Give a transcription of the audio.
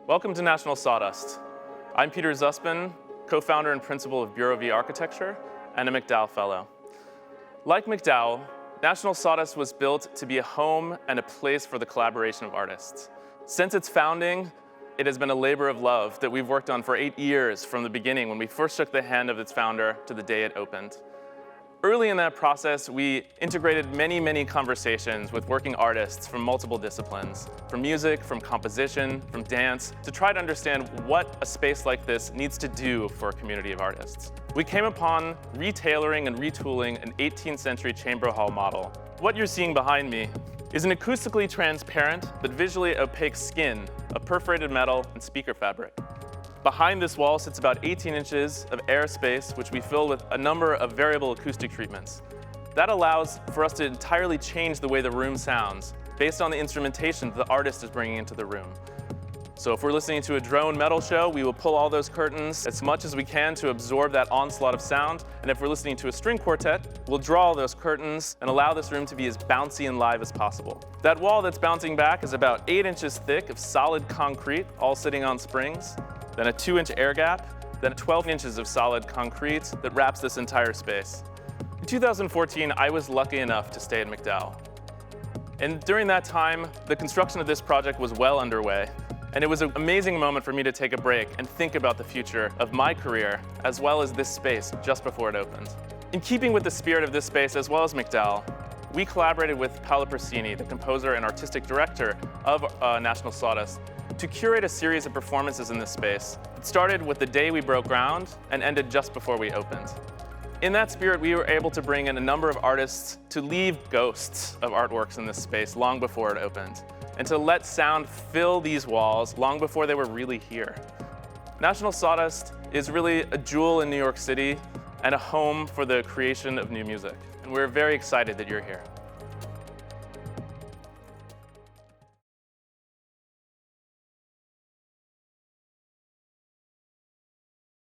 Welcome to National Sawdust. I'm Peter Zuspan, co-founder and principal of Bureau V Architecture and a MacDowell Fellow. Like MacDowell, National Sawdust was built to be a home and a place for the collaboration of artists. Since its founding, it has been a labor of love that we've worked on for 8 years from the beginning when we first shook the hand of its founder to the day it opened. Early in that process, we integrated many conversations with working artists from multiple disciplines, from music, from composition, from dance, to try to understand what a space like this needs to do for a community of artists. We came upon retailoring and retooling an 18th century chamber hall model. What you're seeing behind me is an acoustically transparent but visually opaque skin of perforated metal and speaker fabric. Behind this wall sits about 18 inches of air space, which we fill with a number of variable acoustic treatments. That allows for us to entirely change the way the room sounds based on the instrumentation the artist is bringing into the room. So if we're listening to a drone metal show, we will pull all those curtains as much as we can to absorb that onslaught of sound. And if we're listening to a string quartet, we'll draw all those curtains and allow this room to be as bouncy and live as possible. That wall that's bouncing back is about 8 inches thick of solid concrete, all sitting on springs. Then a 2-inch air gap, then 12 inches of solid concrete that wraps this entire space. In 2014, I was lucky enough to stay at MacDowell. And during that time, the construction of this project was well underway. And it was an amazing moment for me to take a break and think about the future of my career, as well as this space just before it opened. In keeping with the spirit of this space, as well as MacDowell, we collaborated with Paolo Persini, the composer and artistic director of National Sawdust, to curate a series of performances in this space. It started with the day we broke ground and ended just before we opened. In that spirit, we were able to bring in a number of artists to leave ghosts of artworks in this space long before it opened, and to let sound fill these walls long before they were really here. National Sawdust is really a jewel in New York City and a home for the creation of new music. And we're very excited that you're here.